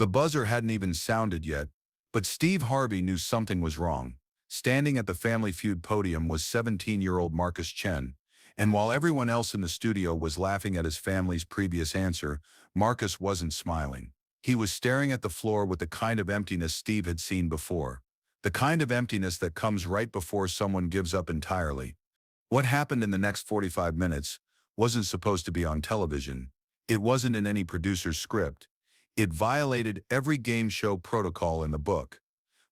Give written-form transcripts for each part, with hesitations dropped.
The buzzer hadn't even sounded yet, but Steve Harvey knew something was wrong. Standing at the Family Feud podium was 17-year-old Marcus Chen, and while everyone else in the studio was laughing at his family's previous answer, Marcus wasn't smiling. He was staring at the floor with the kind of emptiness Steve had seen before. The kind of emptiness that comes right before someone gives up entirely. What happened in the next 45 minutes wasn't supposed to be on television. It wasn't in any producer's script. It violated every game show protocol in the book.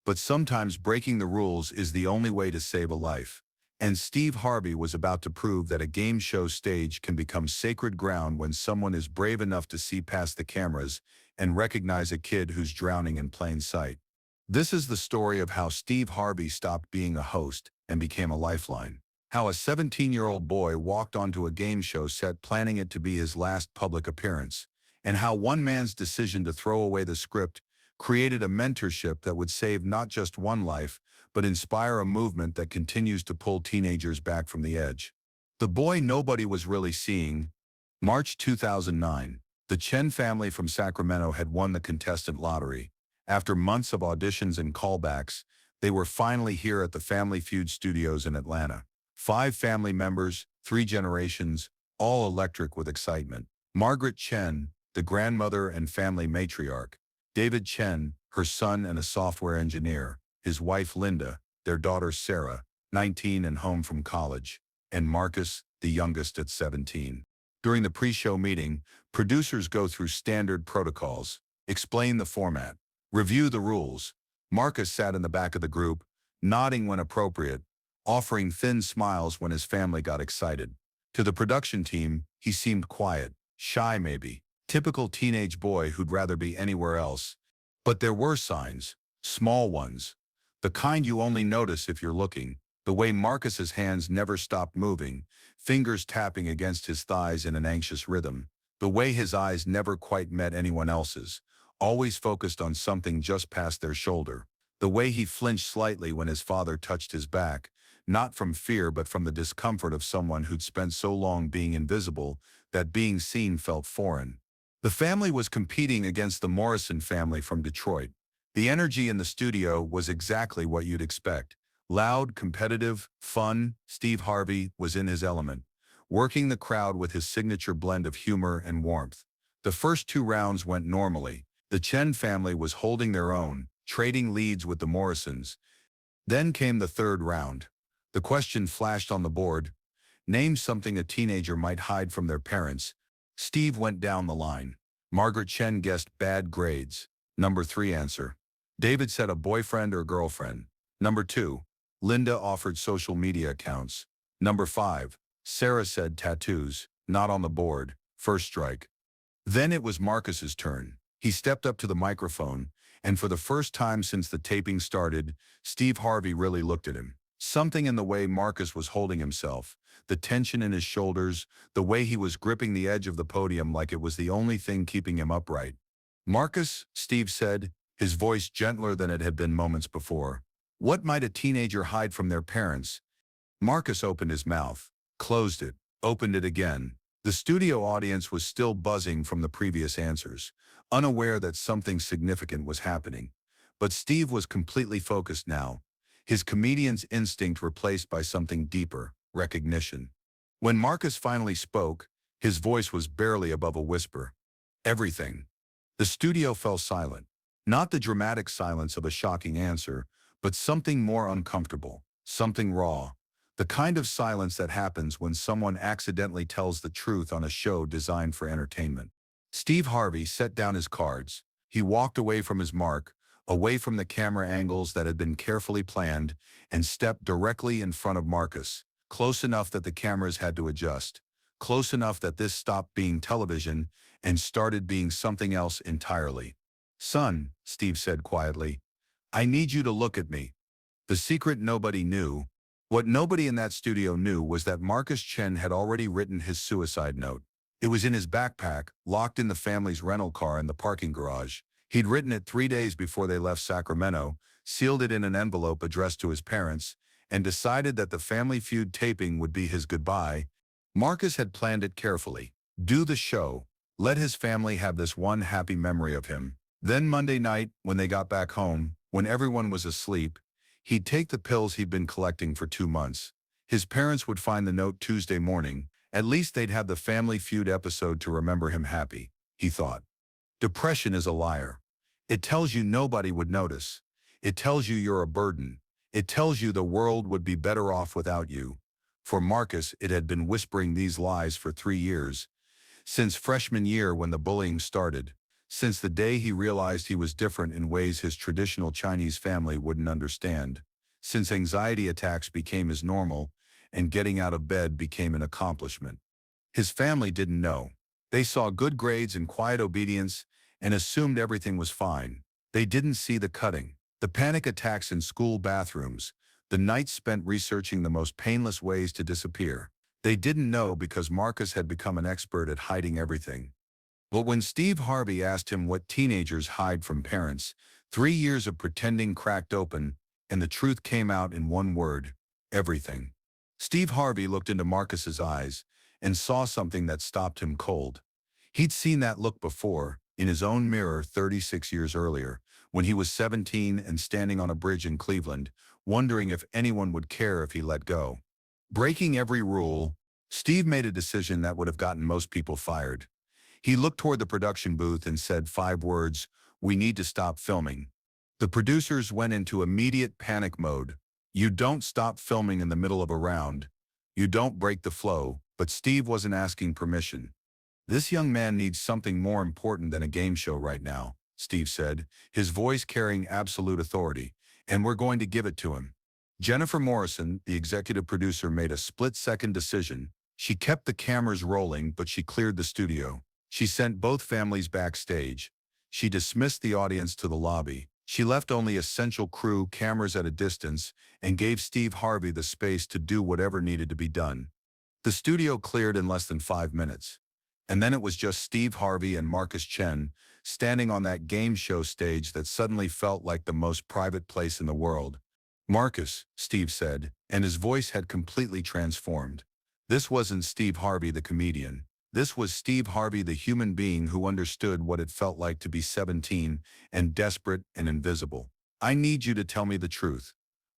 But sometimes breaking the rules is the only way to save a life. And Steve Harvey was about to prove that a game show stage can become sacred ground when someone is brave enough to see past the cameras and recognize a kid who's drowning in plain sight. This is the story of how Steve Harvey stopped being a host and became a lifeline. How a 17-year-old boy walked onto a game show set planning it to be his last public appearance, and how one man's decision to throw away the script created a mentorship that would save not just one life, but inspire a movement that continues to pull teenagers back from the edge. The boy nobody was really seeing. March 2009. The Chen family from Sacramento had won the contestant lottery. After months of auditions and callbacks, they were finally here at the Family Feud studios in Atlanta. 5 family members, 3 generations, all electric with excitement. Margaret Chen, the grandmother and family matriarch. David Chen, her son and a software engineer. His wife Linda, their daughter Sarah, 19 and home from college. And Marcus, the youngest at 17. During the pre-show meeting, producers go through standard protocols, explain the format, review the rules. Marcus sat in the back of the group, nodding when appropriate, offering thin smiles when his family got excited. To the production team, he seemed quiet, shy maybe, typical teenage boy who'd rather be anywhere else. But there were signs, small ones, the kind you only notice if you're looking. The way Marcus's hands never stopped moving, fingers tapping against his thighs in an anxious rhythm. The way his eyes never quite met anyone else's, always focused on something just past their shoulder. The way he flinched slightly when his father touched his back, not from fear but from the discomfort of someone who'd spent so long being invisible that being seen felt foreign. The family was competing against the Morrison family from Detroit. The energy in the studio was exactly what you'd expect. Loud, competitive, fun. Steve Harvey was in his element, working the crowd with his signature blend of humor and warmth. The first 2 rounds went normally. The Chen family was holding their own, trading leads with the Morrisons. Then came the 3rd round. The question flashed on the board. Name something a teenager might hide from their parents. Steve went down the line. Margaret Chen guessed bad grades. Number 3 answer. David said a boyfriend or girlfriend. Number 2. Linda offered social media accounts. Number 5. Sarah said tattoos. Not on the board. First strike. Then it was Marcus's turn. He stepped up to the microphone, and for the first time since the taping started, Steve Harvey really looked at him. Something in the way Marcus was holding himself, the tension in his shoulders, the way he was gripping the edge of the podium like it was the only thing keeping him upright. Marcus, Steve said, his voice gentler than it had been moments before. What might a teenager hide from their parents? Marcus opened his mouth, closed it, opened it again. The studio audience was still buzzing from the previous answers, unaware that something significant was happening. But Steve was completely focused now, his comedian's instinct replaced by something deeper, recognition. When Marcus finally spoke, his voice was barely above a whisper. Everything. The studio fell silent. Not the dramatic silence of a shocking answer, but something more uncomfortable, something raw. The kind of silence that happens when someone accidentally tells the truth on a show designed for entertainment. Steve Harvey set down his cards. He walked away from his mark, away from the camera angles that had been carefully planned, and stepped directly in front of Marcus, close enough that the cameras had to adjust, close enough that this stopped being television and started being something else entirely. Son, Steve said quietly, I need you to look at me. The secret nobody knew. What nobody in that studio knew was that Marcus Chen had already written his suicide note. It was in his backpack, locked in the family's rental car in the parking garage. He'd written it 3 days before they left Sacramento, sealed it in an envelope addressed to his parents, and decided that the Family Feud taping would be his goodbye. Marcus had planned it carefully. Do the show. Let his family have this one happy memory of him. Then Monday night, when they got back home, when everyone was asleep, he'd take the pills he'd been collecting for 2 months. His parents would find the note Tuesday morning. At least they'd have the Family Feud episode to remember him happy, he thought. Depression is a liar. It tells you nobody would notice. It tells you you're a burden. It tells you the world would be better off without you. For Marcus, it had been whispering these lies for 3 years. Since freshman year when the bullying started. Since the day he realized he was different in ways his traditional Chinese family wouldn't understand. Since anxiety attacks became his normal, and getting out of bed became an accomplishment. His family didn't know. They saw good grades and quiet obedience and assumed everything was fine. They didn't see the cutting, the panic attacks in school bathrooms, the nights spent researching the most painless ways to disappear. They didn't know because Marcus had become an expert at hiding everything. But when Steve Harvey asked him what teenagers hide from parents, 3 years of pretending cracked open, and the truth came out in one word: everything. Steve Harvey looked into Marcus's eyes and saw something that stopped him cold. He'd seen that look before, in his own mirror 36 years earlier, when he was 17 and standing on a bridge in Cleveland, wondering if anyone would care if he let go. Breaking every rule, Steve made a decision that would have gotten most people fired. He looked toward the production booth and said 5 words: "We need to stop filming." The producers went into immediate panic mode. You don't stop filming in the middle of a round. You don't break the flow, but Steve wasn't asking permission. This young man needs something more important than a game show right now, Steve said, his voice carrying absolute authority, and we're going to give it to him. Jennifer Morrison, the executive producer, made a split-second decision. She kept the cameras rolling, but she cleared the studio. She sent both families backstage. She dismissed the audience to the lobby. She left only essential crew, cameras at a distance, and gave Steve Harvey the space to do whatever needed to be done. The studio cleared in less than 5 minutes. And then it was just Steve Harvey and Marcus Chen standing on that game show stage that suddenly felt like the most private place in the world. "Marcus," Steve said, and his voice had completely transformed. This wasn't Steve Harvey the comedian. This was Steve Harvey the human being who understood what it felt like to be 17 and desperate and invisible. "I need you to tell me the truth.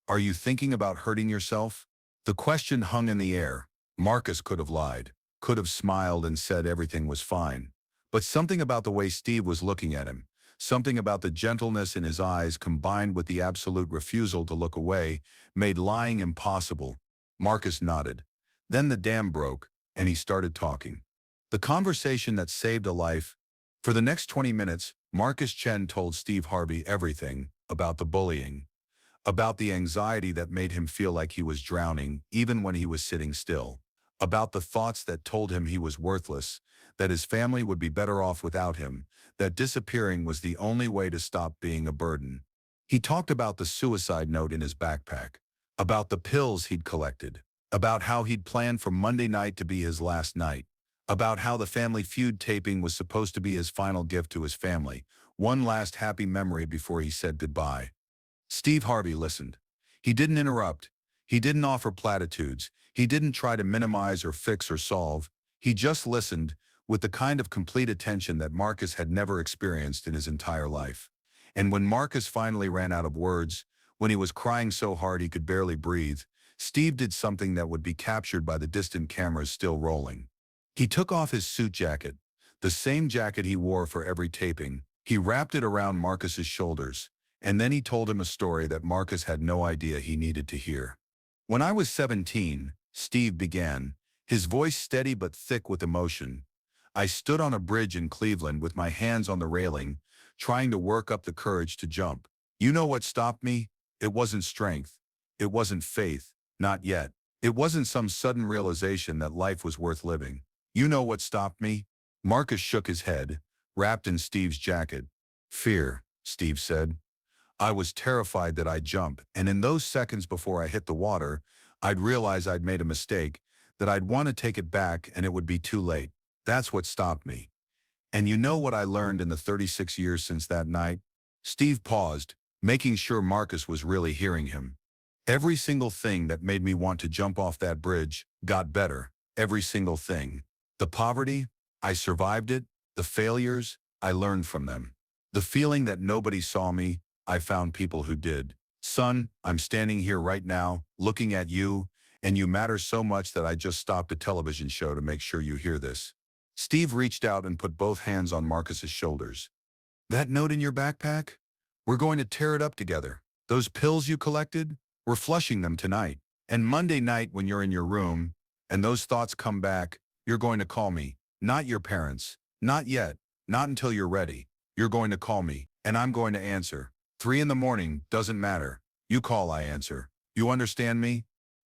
Are you thinking about hurting yourself?" The question hung in the air. Marcus could have lied, could have smiled and said everything was fine. But something about the way Steve was looking at him, something about the gentleness in his eyes combined with the absolute refusal to look away, made lying impossible. Marcus nodded. Then the dam broke, and he started talking. The conversation that saved a life. For the next 20 minutes, Marcus Chen told Steve Harvey everything about the bullying, about the anxiety that made him feel like he was drowning even when he was sitting still, about the thoughts that told him he was worthless, that his family would be better off without him, that disappearing was the only way to stop being a burden. He talked about the suicide note in his backpack, about the pills he'd collected, about how he'd planned for Monday night to be his last night, about how the Family Feud taping was supposed to be his final gift to his family, one last happy memory before he said goodbye. Steve Harvey listened. He didn't interrupt. He didn't offer platitudes. He didn't try to minimize or fix or solve. He just listened, with the kind of complete attention that Marcus had never experienced in his entire life. And when Marcus finally ran out of words, when he was crying so hard he could barely breathe, Steve did something that would be captured by the distant cameras still rolling. He took off his suit jacket, the same jacket he wore for every taping. He wrapped it around Marcus's shoulders, and then he told him a story that Marcus had no idea he needed to hear. "When I was 17, Steve began, his voice steady but thick with emotion. "I stood on a bridge in Cleveland with my hands on the railing, trying to work up the courage to jump. You know what stopped me? It wasn't strength. It wasn't faith, not yet. It wasn't some sudden realization that life was worth living. You know what stopped me?" Marcus shook his head, wrapped in Steve's jacket. "Fear," Steve said. "I was terrified that I'd jump, and in those seconds before I hit the water, I'd realize I'd made a mistake, that I'd want to take it back and it would be too late. That's what stopped me. And you know what I learned in the 36 years since that night?" Steve paused, making sure Marcus was really hearing him. "Every single thing that made me want to jump off that bridge got better. Every single thing. The poverty, I survived it. The failures, I learned from them. The feeling that nobody saw me, I found people who did. Son, I'm standing here right now, looking at you, and you matter so much that I just stopped a television show to make sure you hear this. Steve reached out and put both hands on Marcus's shoulders. That note in your backpack? We're going to tear it up together. Those pills you collected? We're flushing them tonight. And Monday night when you're in your room, and those thoughts come back, you're going to call me. Not your parents. Not yet. Not until you're ready. You're going to call me, and I'm going to answer. 3 in the morning, doesn't matter. You call, I answer. You understand me?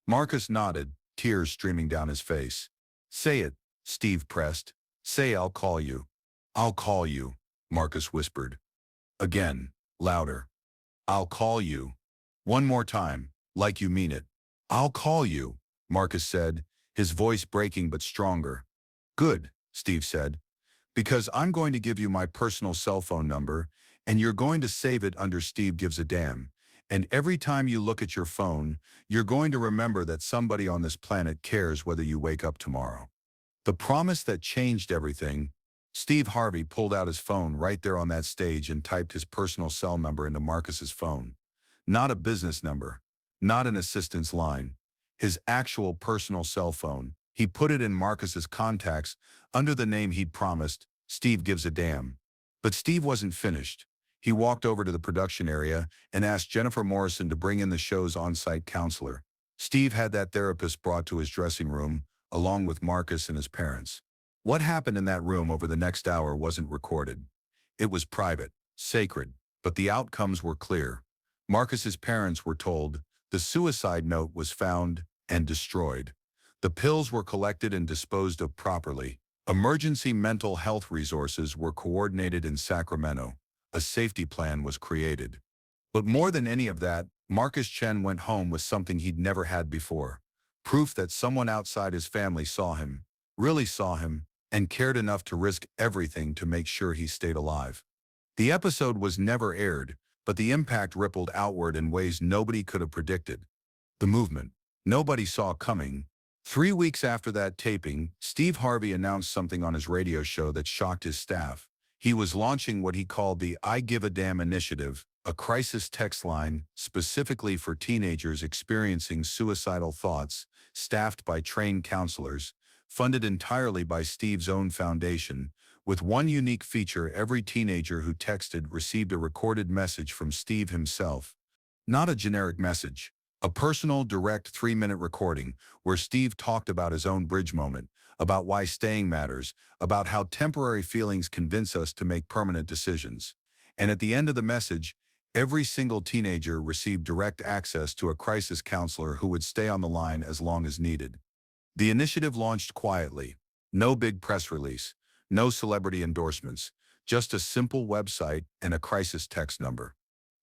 Marcus nodded, tears streaming down his face. Say it, Steve pressed. Say I'll call you. I'll call you, Marcus whispered. Again, louder. I'll call you. One more time, like you mean it. I'll call you, Marcus said, his voice breaking but stronger. Good, Steve said, because I'm going to give you my personal cell phone number, and you're going to save it under Steve Gives a Damn. And every time you look at your phone, you're going to remember that somebody on this planet cares whether you wake up tomorrow. The promise that changed everything. Steve Harvey pulled out his phone right there on that stage and typed his personal cell number into Marcus's phone. Not a business number, not an assistant's line. His actual personal cell phone. He put it in Marcus's contacts under the name he'd promised, Steve Gives a Damn. But Steve wasn't finished. He walked over to the production area and asked Jennifer Morrison to bring in the show's on-site counselor. Steve had that therapist brought to his dressing room, along with Marcus and his parents. What happened in that room over the next hour wasn't recorded. It was private, sacred, but the outcomes were clear. Marcus's parents were told the suicide note was found and destroyed. The pills were collected and disposed of properly. Emergency mental health resources were coordinated in Sacramento. A safety plan was created. But more than any of that, Marcus Chen went home with something he'd never had before. Proof that someone outside his family saw him, really saw him, and cared enough to risk everything to make sure he stayed alive. The episode was never aired, but the impact rippled outward in ways nobody could have predicted. The movement nobody saw coming. 3 weeks after that taping, Steve Harvey announced something on his radio show that shocked his staff. He was launching what he called the I Give a Damn initiative, a crisis text line specifically for teenagers experiencing suicidal thoughts, staffed by trained counselors, funded entirely by Steve's own foundation. With one unique feature, every teenager who texted received a recorded message from Steve himself. Not a generic message. A personal, direct 3-minute recording where Steve talked about his own bridge moment, about why staying matters, about how temporary feelings convince us to make permanent decisions. And at the end of the message, every single teenager received direct access to a crisis counselor who would stay on the line as long as needed. The initiative launched quietly. No big press release, no celebrity endorsements, just a simple website and a crisis text number.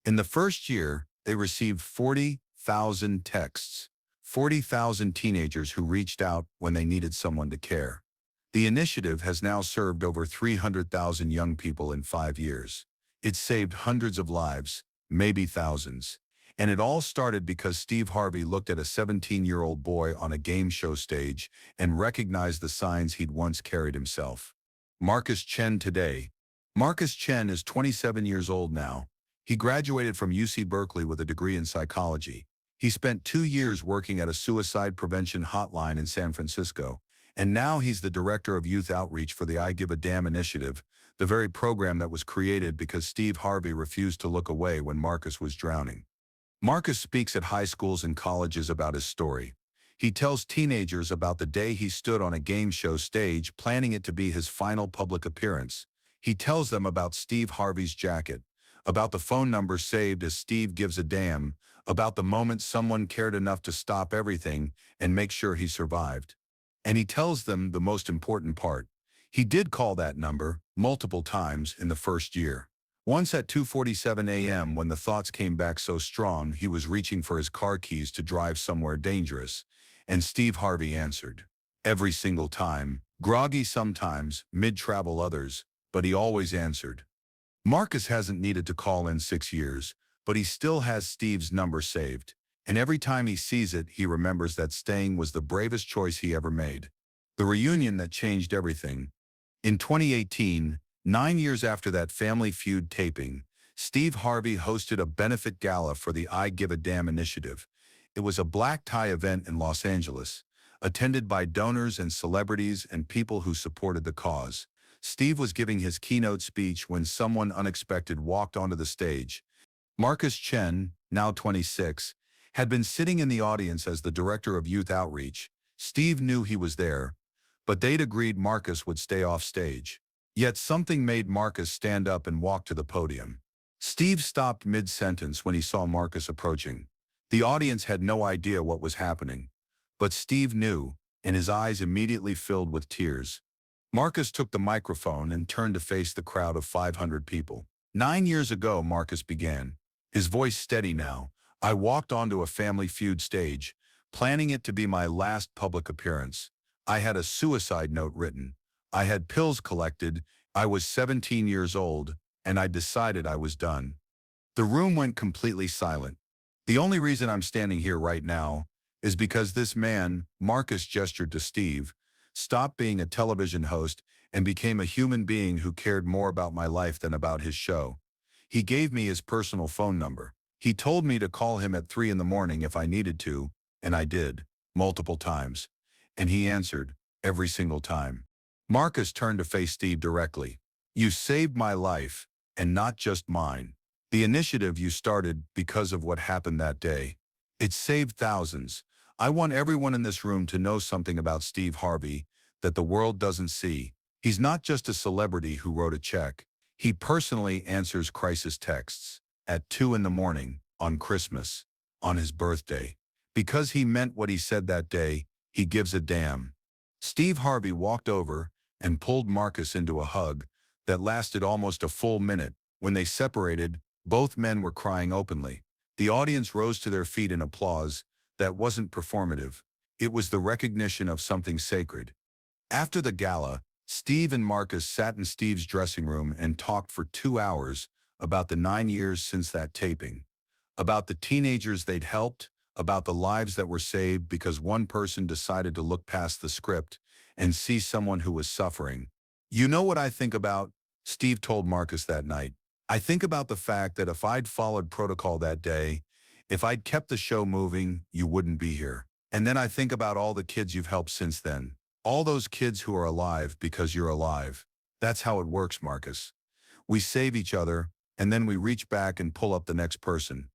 In the first year, they received 40,000 texts, 40,000 teenagers who reached out when they needed someone to care. The initiative has now served over 300,000 young people in 5 years. It saved hundreds of lives, maybe thousands. And it all started because Steve Harvey looked at a 17-year-old boy on a game show stage and recognized the signs he'd once carried himself. Marcus Chen today. Marcus Chen is 27 years old now. He graduated from UC Berkeley with a degree in psychology. He spent 2 years working at a suicide prevention hotline in San Francisco, and now he's the director of youth outreach for the I Give a Damn initiative, the very program that was created because Steve Harvey refused to look away when Marcus was drowning. Marcus speaks at high schools and colleges about his story. He tells teenagers about the day he stood on a game show stage planning it to be his final public appearance. He tells them about Steve Harvey's jacket, about the phone number saved as Steve Gives a Damn, about the moment someone cared enough to stop everything and make sure he survived. And he tells them the most important part. He did call that number multiple times in the first year. Once at 2:47 a.m. when the thoughts came back so strong he was reaching for his car keys to drive somewhere dangerous, and Steve Harvey answered. Every single time, groggy sometimes, mid-travel others, but he always answered. Marcus hasn't needed to call in 6 years, but he still has Steve's number saved, and every time he sees it he remembers that staying was the bravest choice he ever made. The reunion that changed everything. In 2018, 9 years after that Family Feud taping, Steve Harvey hosted a benefit gala for the I Give a Damn initiative. It was a black tie event in Los Angeles, attended by donors and celebrities and people who supported the cause. Steve was giving his keynote speech when someone unexpected walked onto the stage. Marcus Chen, now 26, had been sitting in the audience as the director of youth outreach. Steve knew he was there, but they'd agreed Marcus would stay off stage. Yet something made Marcus stand up and walk to the podium. Steve stopped mid-sentence when he saw Marcus approaching. The audience had no idea what was happening, but Steve knew, and his eyes immediately filled with tears. Marcus took the microphone and turned to face the crowd of 500 people. 9 years ago, Marcus began, his voice steady now. I walked onto a Family Feud stage, planning it to be my last public appearance. I had a suicide note written. I had pills collected. I was 17 years old, and I decided I was done. The room went completely silent. The only reason I'm standing here right now is because this man, Marcus gestured to Steve, stopped being a television host and became a human being who cared more about my life than about his show. He gave me his personal phone number. He told me to call him at 3 in the morning if I needed to, and I did, multiple times. And he answered, every single time. Marcus turned to face Steve directly. You saved my life, and not just mine. The initiative you started because of what happened that day. It saved thousands. I want everyone in this room to know something about Steve Harvey that the world doesn't see. He's not just a celebrity who wrote a check. He personally answers crisis texts at 2 in the morning, on Christmas, on his birthday. Because he meant what he said that day, he gives a damn. Steve Harvey walked over and pulled Marcus into a hug that lasted almost a full minute. When they separated, both men were crying openly. The audience rose to their feet in applause that wasn't performative. It was the recognition of something sacred. After the gala, Steve and Marcus sat in Steve's dressing room and talked for 2 hours about the 9 years since that taping, about the teenagers they'd helped, about the lives that were saved because one person decided to look past the script and see someone who was suffering. You know what I think about? Steve told Marcus that night. I think about the fact that if I'd followed protocol that day, if I'd kept the show moving, you wouldn't be here. And then I think about all the kids you've helped since then. All those kids who are alive because you're alive. That's how it works, Marcus. We save each other, and then we reach back and pull up the next person.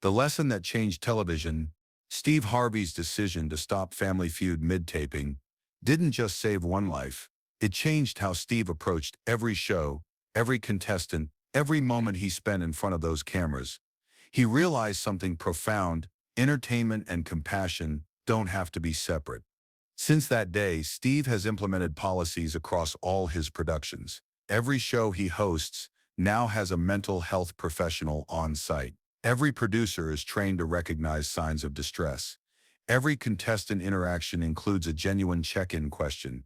The lesson that changed television, Steve Harvey's decision to stop Family Feud mid-taping, didn't just save one life. It changed how Steve approached every show, every contestant, every moment he spent in front of those cameras. He realized something profound: entertainment and compassion don't have to be separate. Since that day, Steve has implemented policies across all his productions. Every show he hosts now has a mental health professional on site. Every producer is trained to recognize signs of distress. Every contestant interaction includes a genuine check-in question.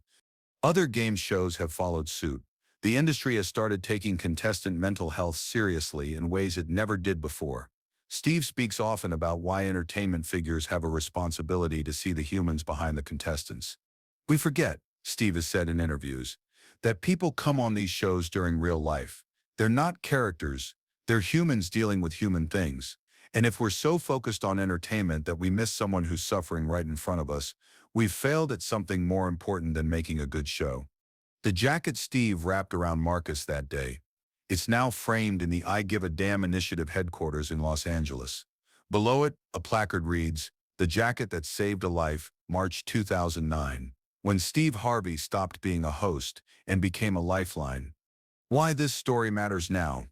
Other game shows have followed suit. The industry has started taking contestant mental health seriously in ways it never did before. Steve speaks often about why entertainment figures have a responsibility to see the humans behind the contestants. We forget, Steve has said in interviews, that people come on these shows during real life. They're not characters, they're humans dealing with human things. And if we're so focused on entertainment that we miss someone who's suffering right in front of us, we've failed at something more important than making a good show. The jacket Steve wrapped around Marcus that day, it's now framed in the I Give a Damn initiative headquarters in Los Angeles. Below it, a placard reads, "The jacket that saved a life, March 2009, when Steve Harvey stopped being a host and became a lifeline." Why this story matters now.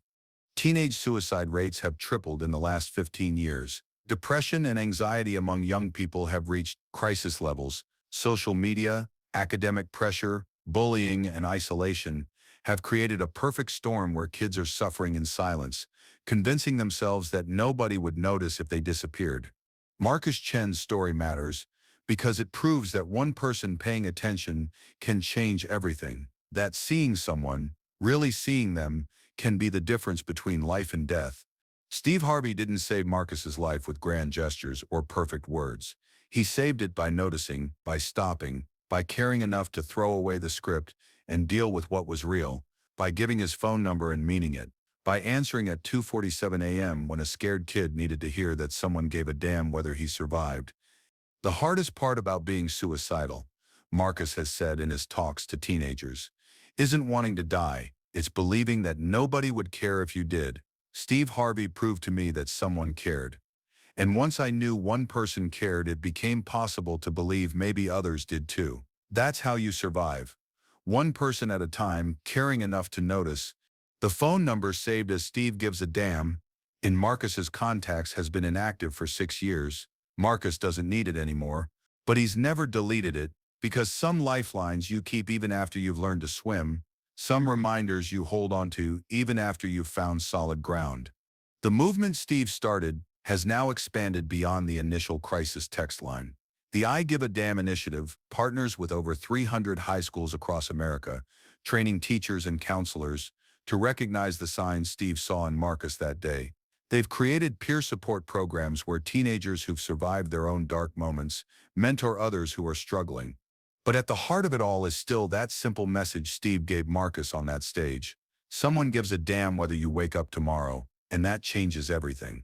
Teenage suicide rates have tripled in the last 15 years. Depression and anxiety among young people have reached crisis levels. Social media, academic pressure, bullying, and isolation have created a perfect storm where kids are suffering in silence, convincing themselves that nobody would notice if they disappeared. Marcus Chen's story matters because it proves that one person paying attention can change everything. That seeing someone, really seeing them, can be the difference between life and death. Steve Harvey didn't save Marcus's life with grand gestures or perfect words. He saved it by noticing, by stopping, by caring enough to throw away the script and deal with what was real. by giving his phone number and meaning it, by answering at 2:47 a.m. when a scared kid needed to hear that someone gave a damn whether he survived. The hardest part about being suicidal, Marcus has said in his talks to teenagers, isn't wanting to die, it's believing that nobody would care if you did. Steve Harvey proved to me that someone cared. And once I knew one person cared, it became possible to believe maybe others did too. That's how you survive. One person at a time, caring enough to notice. The phone number saved as Steve Gives a Damn in Marcus's contacts has been inactive for 6 years. Marcus doesn't need it anymore, but he's never deleted it because some lifelines you keep even after you've learned to swim, some reminders you hold on to even after you've found solid ground. The movement Steve started has now expanded beyond the initial crisis text line. The I Give a Damn initiative partners with over 300 high schools across America, training teachers and counselors to recognize the signs Steve saw in Marcus that day. They've created peer support programs where teenagers who've survived their own dark moments mentor others who are struggling. But at the heart of it all is still that simple message Steve gave Marcus on that stage. Someone gives a damn whether you wake up tomorrow, and that changes everything.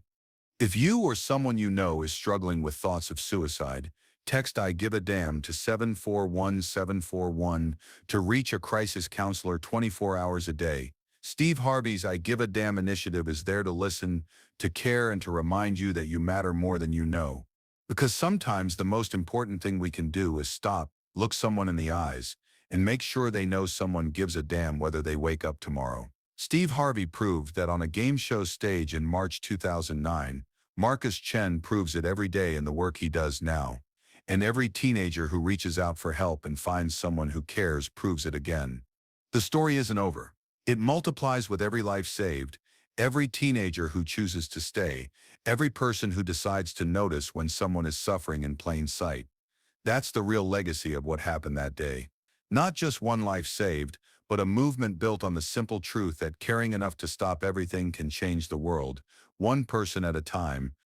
If you or someone you know is struggling with thoughts of suicide, text I Give a Damn to 741-741 to reach a crisis counselor 24 hours a day. Steve Harvey's I Give a Damn initiative is there to listen, to care, and to remind you that you matter more than you know. Because sometimes the most important thing we can do is stop, look someone in the eyes, and make sure they know someone gives a damn whether they wake up tomorrow. Steve Harvey proved that on a game show stage in March 2009, Marcus Chen proves it every day in the work he does now. And every teenager who reaches out for help and finds someone who cares proves it again. The story isn't over. It multiplies with every life saved, every teenager who chooses to stay, every person who decides to notice when someone is suffering in plain sight. That's the real legacy of what happened that day. Not just one life saved, but a movement built on the simple truth that caring enough to stop everything can change the world, one person at a time,